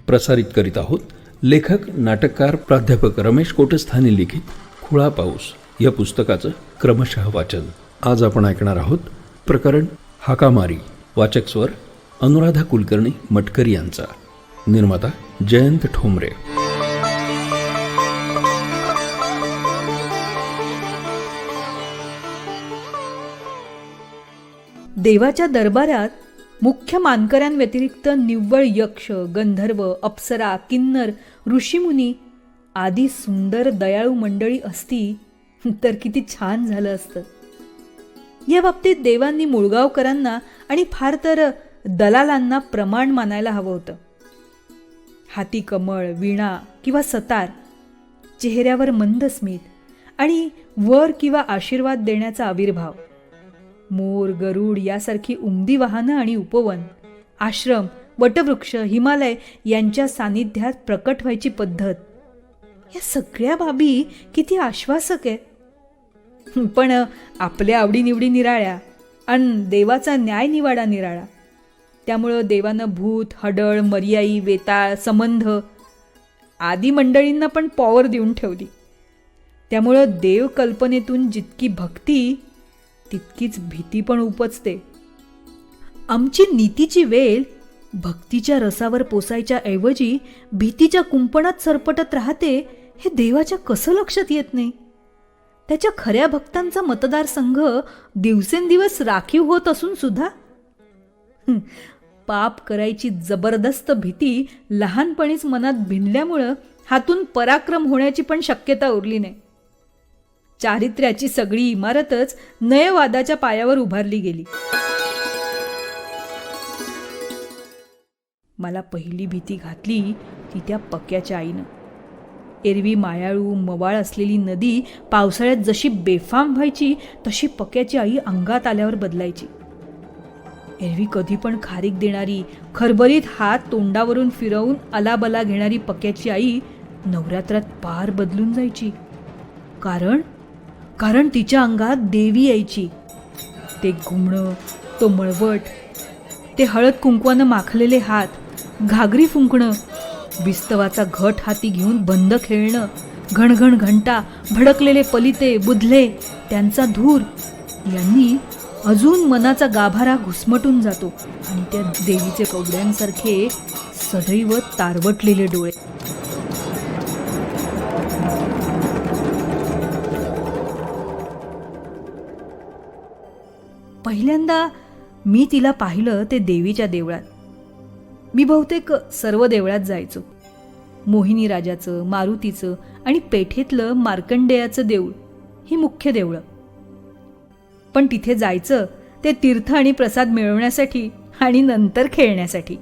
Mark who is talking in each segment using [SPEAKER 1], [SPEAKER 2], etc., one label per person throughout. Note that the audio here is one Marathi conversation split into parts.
[SPEAKER 1] प्रसारित करीत आहोत. लेखक नाटककार प्राध्यापक रमेश कोटस्थानी लिखित खुळा पाऊस या पुस्तकाचं क्रमशः वाचन. आज आपण ऐकणार आहोत प्रकरण हाकामारी. वाचक स्वर अनुराधा कुलकर्णी मटकरी यांचा. निर्माता जयंत ठोंबरे.
[SPEAKER 2] देवाच्या दरबारात मुख्य मानकऱ्यांव्यतिरिक्त निव्वळ यक्ष, गंधर्व, अप्सरा, किन्नर, ऋषीमुनी आदी सुंदर दयाळू मंडळी असती तर किती छान झालं असतं. या बाबतीत देवांनी मुळगावकरांना आणि फार तर दलालांना प्रमाण मानायला हवं होतं. हाती कमळ, वीणा किंवा सतार, चेहऱ्यावर मंद स्मित आणि वर किंवा आशीर्वाद देण्याचा आविर्भाव, मोर, गरुड यासारखी उमदी वाहनं आणि उपवन, आश्रम, वटवृक्ष, हिमालय यांच्या सानिध्यात प्रकट व्हायची पद्धत, या सगळ्या बाबी किती आश्वासक आहेत. पण आपल्या आवडीनिवडी निराळ्या आणि देवाचा न्याय निवाडा निराळा. त्यामुळं देवानं भूत, हडळ, मर्याई, वेताळ, संबंध आदी मंडळींना पण पॉवर देऊन ठेवली. त्यामुळं देव कल्पनेतून जितकी भक्ती तितकीच भीती पण उपजते. आमची नीतीची वेल भक्तीच्या रसावर पोसायच्या ऐवजी भीतीच्या कुंपणात सरपटत राहते हे देवाच्या कसं लक्षात येत नाही. त्याच्या खऱ्या भक्तांचा मतदारसंघ दिवसेंदिवस राखीव होत असून सुद्धा पाप करायची जबरदस्त भीती लहानपणीच मनात भिनल्यामुळं हातून पराक्रम होण्याची पण शक्यता उरली नाही. चारित्र्याची सगळी इमारतच नयवादाच्या पायावर उभारली गेली. मला पहिली भीती घातली ती त्या पक्याच्या आईनं. एरवी मायाळू मवाळ असलेली नदी पावसाळ्यात जशी बेफाम व्हायची तशी पक्याची आई अंगात आल्यावर बदलायची. एरवी कधी पण खारीक देणारी, खरबरीत हात तोंडावरून फिरवून अलाबला घेणारी पक्याची आई नवरात्रात पार बदलून जायची. कारण तिच्या अंगात देवी यायची. ते घुमणं, तो मळवट, ते हळद कुंकवानं माखलेले हात, घागरी फुंकणं, विस्तवाचा घट हाती घेऊन बंद खेळणं, घणघण घंटा, भडकलेले पलिते, बुधले, त्यांचा धूर यांनी अजून मनाचा गाभारा घुसमटून जातो आणि त्या देवीचे कवड्यांसारखे सदैव तारवटलेले डोळे. पहिल्यांदा मी तिला पाहिलं ते देवीच्या देवळात. मी बहुतेक सर्व देवळात जायचो. मोहिनी राजाचं, मारुतीचं आणि पेठेतलं मार्कंडेयाचं देऊळ ही मुख्य देवळं. पण तिथे जायचं ते तीर्थ आणि प्रसाद मिळवण्यासाठी आणि नंतर खेळण्यासाठी.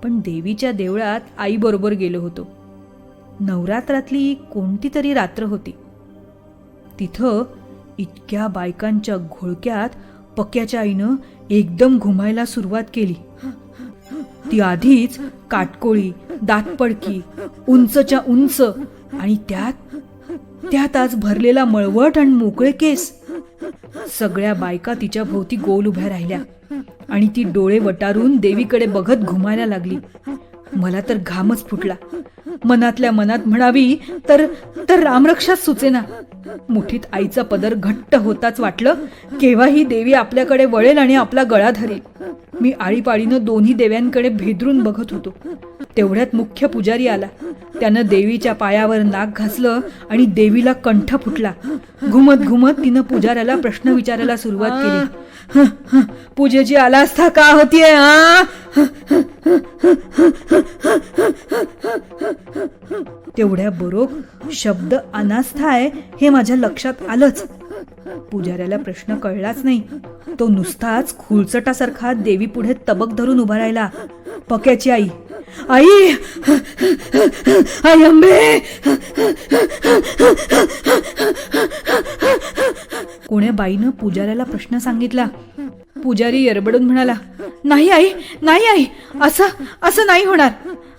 [SPEAKER 2] पण देवीच्या देवळात आईबरोबर गेलो होतो. नवरात्रातली कोणती तरी रात्र होती. तिथं इतक्या बायकांच्या घोळक्यात पक्याच्या आईनं एकदम घुमायला सुरुवात केली. ती आधीच काटकोळी, दातपडकी, उंचच्या उंच आणि त्यात आज भरलेला मळवट आणि मोकळे केस. सगळ्या बायका तिच्या भोवती गोल उभ्या राहिल्या आणि ती डोळे वटारून देवीकडे बघत घुमायला लागली. मला तर घामच फुटला. मनातल्या मनात म्हणावी तर रामरक्षाच सुचेना. मुठीत आईचा पदर घट्ट होताच वाटलं केव्हा ही देवी आपल्याकडे वळेल आणि आपला गळा धरेल. मी आळीपाळीनं दोन्ही देव्यांकडे भेदरून बघत होतो. तेवढ्यात मुख्य पुजारी आला. त्यानं देवीच्या पायावर नाक घासलं आणि देवीला कंठ फुटला. घुमत घुमत तिनं पुजाऱ्याला प्रश्न विचारायला सुरुवात केली. पूजेची आलास्था का होतीये? तेवढ्या बरोक शब्द अनास्था आहे हे माझ्या लक्षात आलंच. पुजाऱ्याला प्रश्न कळलाच नाही. तो नुसताच खुळचटासारखा देवी पुढे तबक धरून उभा राहिला. पक्याची आई, आई आई अंबे. कोण्या बाईनं पुजाऱ्याला प्रश्न सांगितला. पुजारी यरबडून म्हणाला, नाही आई, नाही आई, असं नाही होणार.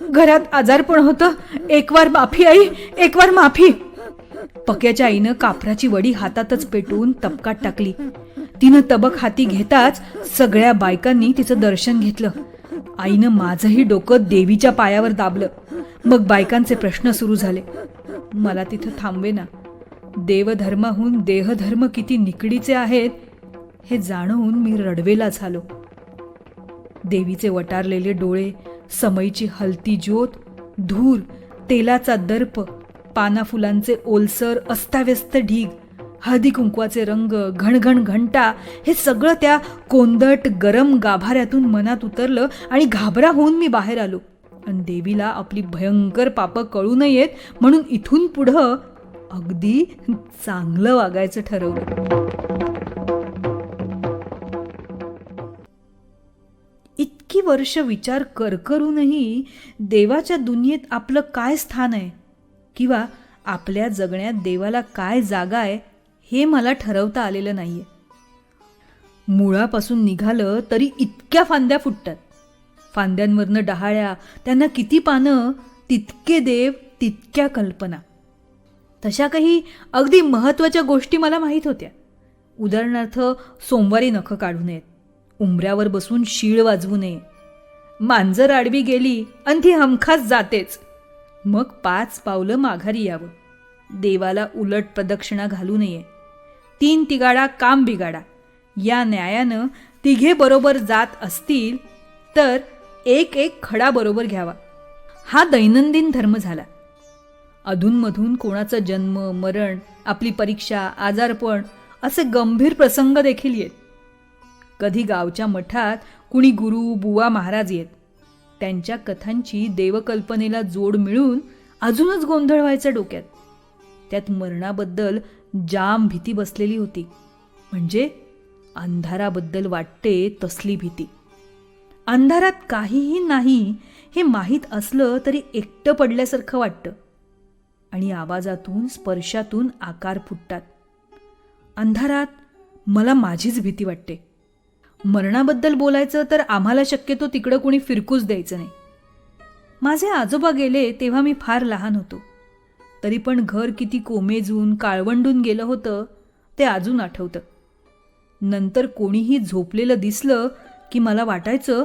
[SPEAKER 2] घरात आजारपण होतं. एक वार माफी आई, एक वार माफी. पक्याच्या आईनं कापराची वडी हातातच पेटवून तबकात टाकली. तिनं तबक हाती घेताच सगळ्या बायकांनी तिचं दर्शन घेतलं. आईनं माझंही डोकं देवीच्या पायावर दाबलं. मग बायकांचे प्रश्न सुरू झाले. मला तिथं थांबवेना. देवधर्माहून देहधर्म किती निकडीचे आहेत हे जाणून मी रडवेला झालो. देवीचे वटारलेले डोळे, समईची हलती ज्योत, धूर, तेलाचा दर्प, पानाफुलांचे ओलसर अस्ताव्यस्त ढीग, हळदी कुंकवाचे रंग, घणघण घंटा, हे सगळं त्या कोंदट गरम गाभाऱ्यातून मनात उतरलं आणि घाबरा होऊन मी बाहेर आलो. आणि देवीला आपली भयंकर पापं कळू नयेत म्हणून इथून पुढं अगदी चांगलं वागायचं ठरवलं. इतकी वर्ष विचार करूनही देवाच्या दुनियेत आपलं काय स्थान आहे किंवा आपल्या जगण्यात देवाला काय जागा आहे हे मला ठरवता आलेलं नाहीये. मुळापासून निघालं तरी इतक्या फांद्या फुटतात. फांद्यांवरनं डहाळ्या, त्यांना किती पानं, तितके देव, तितक्या कल्पना. तशा काही अगदी महत्त्वाच्या गोष्टी मला माहीत होत्या. उदाहरणार्थ, सोमवारी नखं काढू नयेत, उंबऱ्यावर बसून शीळ वाजवू नये, मांजर आडवी गेली आणि ती हमखास जातेच, मग 5 पावलं माघारी यावं, देवाला उलट प्रदक्षिणा घालू नये, 3 तिगाडा काम बिगाडा, या न्यायानं तिघे बरोबर जात असतील तर एक खडा बरोबर घ्यावा. हा दैनंदिन धर्म झाला. अधूनमधून कोणाचा जन्म, मरण, आपली परीक्षा, आजारपण असे गंभीर प्रसंग देखील येत. कधी गावच्या मठात कुणी गुरु, बुवा, महाराज येत. त्यांच्या कथांची देवकल्पनेला जोड मिळून अजूनच गोंधळ व्हायचा डोक्यात. त्यात मरणाबद्दल जाम भीती बसलेली होती. म्हणजे अंधाराबद्दल वाटते तसली भीती. अंधारात काहीही नाही हे माहीत असलं तरी एकटं पडल्यासारखं वाटतं आणि आवाजातून, स्पर्शातून आकार फुटतात. अंधारात मला माझीच भीती वाटते. मरणाबद्दल बोलायचं तर आम्हाला शक्यतो तिकडं कोणी फिरकूच द्यायचं नाही. माझे आजोबा गेले तेव्हा मी फार लहान होतो. तरी पण घर किती कोमेजून, काळवंडून गेलं होतं ते अजून आठवतं. नंतर कोणीही झोपलेलं दिसलं की मला वाटायचं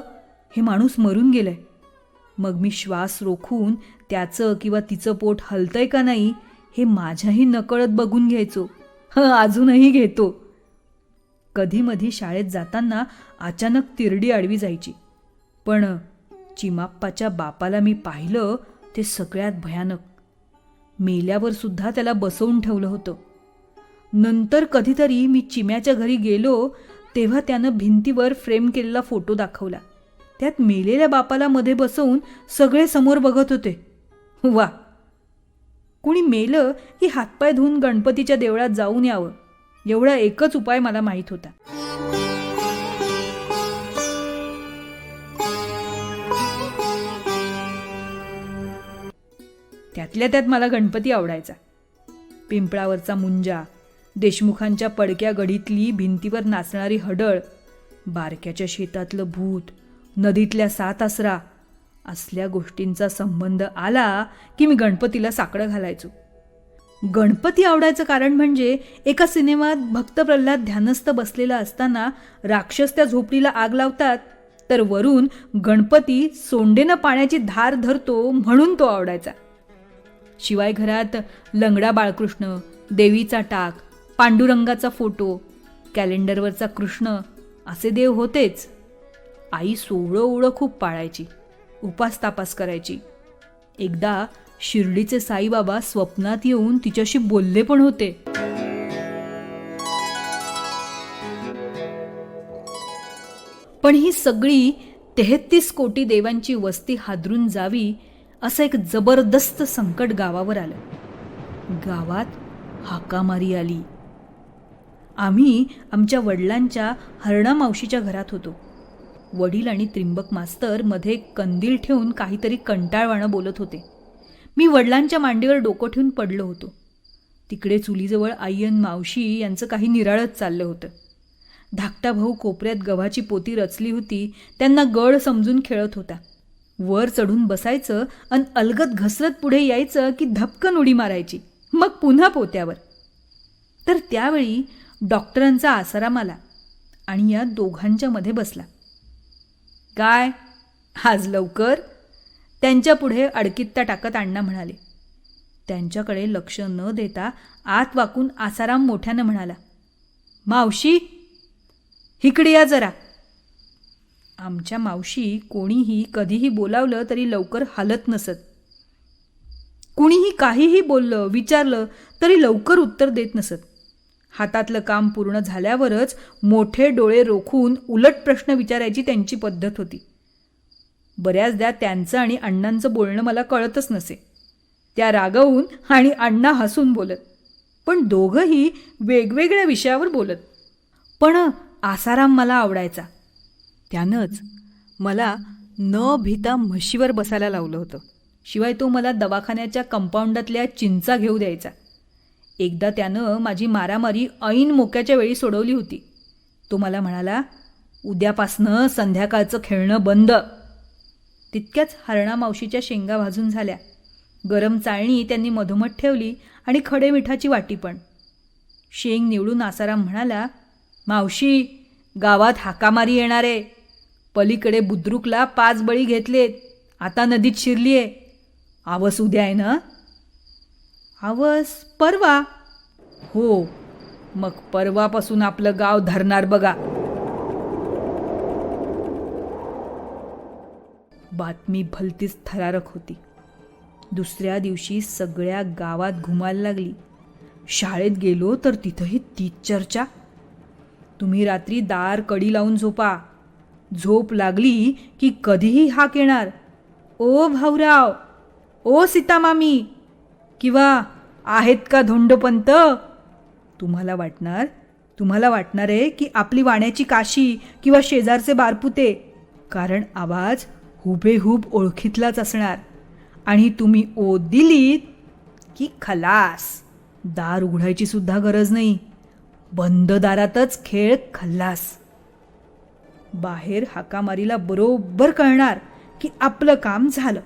[SPEAKER 2] हे माणूस मरून गेलंय. मग मी श्वास रोखून त्याचं किंवा तिचं पोट हलतंय का नाही हे माझ्याही नकळत बघून घ्यायचो. अजूनही घेतो. कधीमधी शाळेत जाताना अचानक तिरडी आडवी जायची. पण चिमाप्पाच्या बापाला मी पाहिलं ते सगळ्यात भयानक. मेल्यावर सुद्धा त्याला बसवून ठेवलं होतं. नंतर कधीतरी मी चिम्याच्या घरी गेलो तेव्हा त्यानं भिंतीवर फ्रेम केलेला फोटो दाखवला. त्यात मेलेल्या बापाला मध्ये बसवून सगळे समोर बघत होते. वा, कुणी मेलं की हातपाय धुवून गणपतीच्या देवळात जाऊन यावं एवढा एकच उपाय मला माहीत होता. त्यातल्या त्यात मला गणपती आवडायचा. पिंपळावरचा मुंजा, देशमुखांच्या पडक्या गडीतली भिंतीवर नाचणारी हडळ, बारक्याच्या शेतातलं भूत, नदीतल्या 7 आसरा असल्या गोष्टींचा संबंध आला की मी गणपतीला साकडं घालायचो. गणपती आवडायचं कारण म्हणजे एका सिनेमात भक्त प्रल्हाद ध्यानस्थ बसलेला असताना राक्षस त्या झोपडीला आग लावतात तर वरून गणपती सोंडेनं पाण्याची धार धरतो म्हणून तो आवडायचा. शिवाय घरात लंगडा बाळकृष्ण, देवीचा टाक, पांडुरंगाचा फोटो, कॅलेंडरवरचा कृष्ण असे देव होतेच. आई सोवळं खूप पाळायची, उपास तापास करायची. एकदा शिर्डीचे साईबाबा स्वप्नात येऊन तिच्याशी बोलले पण होते. पण ही सगळी 33 कोटी देवांची वस्ती हादरून जावी असं एक जबरदस्त संकट गावावर आलं. गावात हाकामारी आली. आम्ही आमच्या वडिलांच्या हरणा मावशीच्या घरात होतो. वडील आणि त्रिंबक मास्तर मध्ये कंदील ठेवून काहीतरी कंटाळवाणं बोलत होते. मी वडिलांच्या मांडीवर डोकं ठेवून पडलो होतो. तिकडे चुलीजवळ आई आणि मावशी यांचं काही निराळच चाललं होतं. धाकटा भाऊ कोपऱ्यात गव्हाची पोती रचली होती, त्यांना गड समजून खेळत होता. वर चढून बसायचं आणि अलगद घसरत पुढे यायचं की धपकन उडी मारायची, मग पुन्हा पोत्यावर. तर त्यावेळी डॉक्टरांचा आसाराम आला आणि या दोघांच्या मध्ये बसला. काय आज लवकर? त्यांच्यापुढे अडकित्ता टाकत अण्णा म्हणाले. त्यांच्याकडे लक्ष न देता आत वाकून आसाराम मोठ्यानं म्हणाला, मावशी, इकडे या जरा. आमच्या मावशी कोणीही कधीही बोलावलं तरी लवकर हालत नसत. कुणीही काहीही बोललं, विचारलं तरी लवकर उत्तर देत नसत. हातातलं काम पूर्ण झाल्यावरच मोठे डोळे रोखून उलट प्रश्न विचारायची त्यांची पद्धत होती. बऱ्याचदा त्यांचं आणि अण्णांचं बोलणं मला कळतच नसे. त्या रागवून आणि अण्णा हसून बोलत, पण दोघंही वेगवेगळ्या विषयावर बोलत. पण आसाराम मला आवडायचा. त्यानंच मला न भीता म्हशीवर बसायला लावलं होतं. शिवाय तो मला दवाखान्याच्या कंपाऊंडातल्या चिंचा घेऊ द्यायचा. एकदा त्यानं माझी मारामारी ऐन मोक्याच्या वेळी सोडवली होती. तो मला म्हणाला, उद्यापासनं संध्याकाळचं खेळणं बंद. तितक्याच हरणा मावशीच्या शेंगा भाजून झाल्या. गरम चाळणी त्यांनी मधोमध ठेवली आणि खडे मिठाची वाटी पण. शेंग निवडून आसाराम म्हणाला, मावशी, गावात हाकामारी येणार आहे. पलीकडे बुद्रुकला 5 बळी घेतलेत. आता नदीत शिरलीये. आवस उद्या आहे ना? आवस परवा. हो, मग परवापासून आपलं गाव धरणार बघा. बातमी भलतीच थरारक होती. दुसऱ्या दिवशी सगळ्या गावात घुमायला लागली. शाळेत गेलो तर तिथंही तीच चर्चा. तुम्ही रात्री दार कडी लावून झोपा. झोप लागली की कधीही हाक येणार, ओ भाऊराव, ओ सीतामामी, किंवा आहेत का धोंडोपंत. तुम्हाला वाटणार आहे की आपली वाण्याची काशी किंवा शेजारचे बारपुते. कारण आवाज हुबेहूब ओळखीतलाच असणार. आणि तुम्ही ओ दिलीत की खलास. दार उघडायची सुद्धा गरज नाही. बंद दारातच खेळ खल्लास. बाहेर हाकामारीला बरोबर कळणार की आपलं काम झालं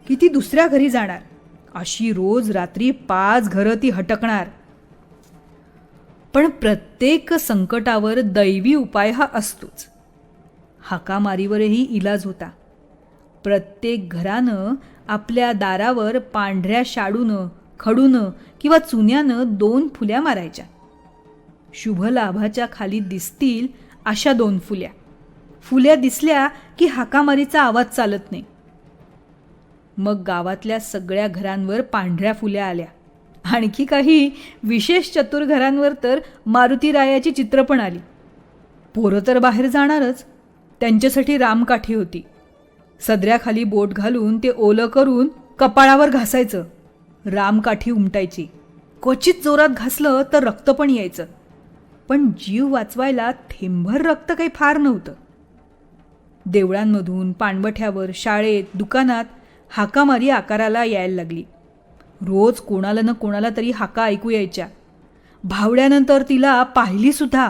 [SPEAKER 2] की ती दुसऱ्या घरी जाणार. अशी रोज रात्री 5 घरं ती हटकणार. पण प्रत्येक संकटावर दैवी उपाय हा असतोच. हाकामारीवरही इलाज होता. प्रत्येक घरानं आपल्या दारावर पांढऱ्या शाडूनं, खडूनं किंवा चुन्यानं 2 फुल्या मारायच्या. शुभ लाभाच्या खाली दिसतील अशा 2 फुल्या. फुल्या दिसल्या की हाकामारीचा आवाज चालत नाही. मग गावातल्या सगळ्या घरांवर पांढऱ्या फुल्या आल्या. आणखी काही विशेष चतुर घरांवर तर मारुतीरायाची चित्र पण आली. पोरं तर बाहेर जाणारच. त्यांच्यासाठी रामकाठी होती. सदऱ्याखाली बोट घालून ते ओलं करून कपाळावर घासायचं. रामकाठी उमटायची. क्वचित जोरात घासलं तर रक्त पण यायचं. पण जीव वाचवायला थेंभर रक्त काही फार नव्हतं. देवळांमधून, पाणवठ्यावर, शाळेत, दुकानात हाकामारी आकाराला यायला लागली. रोज कोणाला न कोणाला तरी हाका ऐकू यायच्या. भावड्यानंतर तिला पाहिली सुद्धा.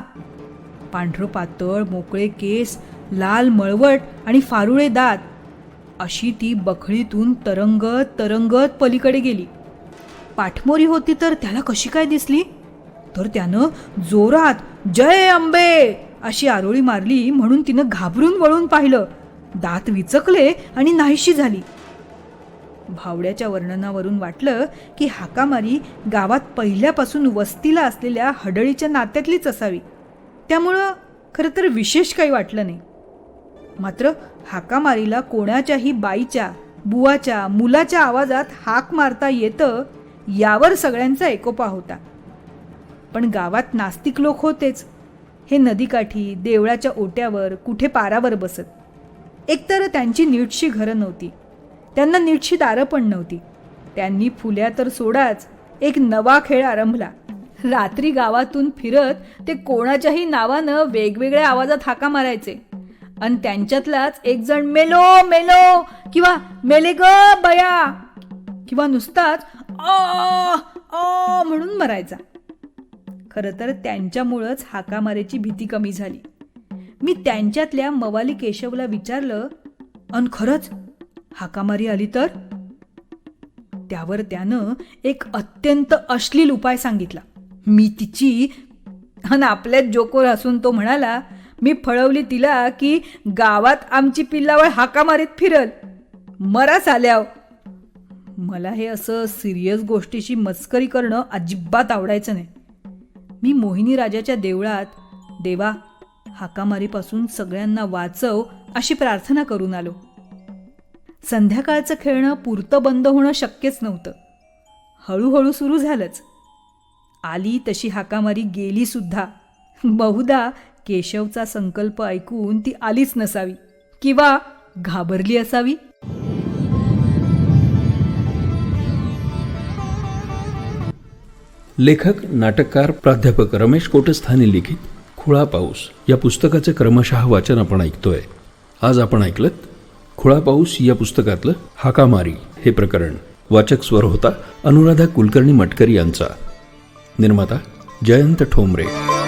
[SPEAKER 2] पांढरं पातळ, मोकळे केस, लाल मळवट आणि फारुळे दात, अशी ती बखळीतून तरंगत तरंगत पलीकडे गेली. पाठमोरी होती तर त्याला कशी काय दिसली? तर त्यानं जोरात जय अंबे अशी आरोळी मारली. म्हणून तिनं घाबरून वळून पाहिलं. दात विचकले आणि नाहीशी झाली. भावड्याच्या वर्णनावरून वाटलं की हाकामारी गावात पहिल्यापासून वस्तीला असलेल्या हडळीच्या नात्यातलीच असावी. त्यामुळं खरं तर विशेष काही वाटलं नाही. मात्र हाकामारीला कोणाच्याही बाईच्या, बुवाच्या, मुलाच्या आवाजात हाक मारता येतं यावर सगळ्यांचा एकोपा होता. पण गावात नास्तिक लोक होतेच. हे नदीकाठी, देवळाच्या ओट्यावर, कुठे पारावर बसत. एकतर त्यांची नीटशी घरं नव्हती. त्यांना नीटशी दारं पण नव्हती. त्यांनी फुल्या तर सोडाच, एक नवा खेळ आरंभला. रात्री गावातून फिरत ते कोणाच्याही नावानं वेगवेगळ्या आवाजात हाका मारायचे. आणि त्यांच्यातलाच एक जण मेलो मेलो किंवा मेले ग बया किंवा नुसताच म्हणून मरायचा. खरं तर त्यांच्यामुळंच हाकामारीची भीती कमी झाली. मी त्यांच्यातल्या मवाली केशवला विचारलं, अन खरंच हाकामारी आली तर? त्यावर त्यानं एक अत्यंत अश्लील उपाय सांगितला. मी तिची अन आपल्याच जोकोर असून तो म्हणाला, मी फळवली तिला की गावात आमची पिल्लावळ हाका मारीत फिरल. मरा साल्याव. मला हे असं सिरियस गोष्टीची मस्करी करणं अजिबात आवडायचं नाही. मी मोहिनी राजाच्या देवळात देवा हाकामारीपासून सगळ्यांना वाचव अशी प्रार्थना करून आलो. संध्याकाळचं खेळणं पुरतं बंद होणं शक्यच नव्हतं. हळूहळू सुरू झालंच. आली तशी हाकामारी गेली सुद्धा. बहुधा केशवचा संकल्प ऐकून ती आलीच नसावी किंवा घाबरली असावी.
[SPEAKER 1] लेखक नाटककार प्राध्यापक रमेश कोटस्थानी लिखित खुळा पाऊस या पुस्तकाचे क्रमशः वाचन आपण ऐकतोय. आज आपण ऐकलत खुळा पाऊस या पुस्तकातलं हाकामारी हे प्रकरण. वाचक स्वर होता अनुराधा कुलकर्णी मटकरी यांचा. निर्माता जयंत ठोंबरे.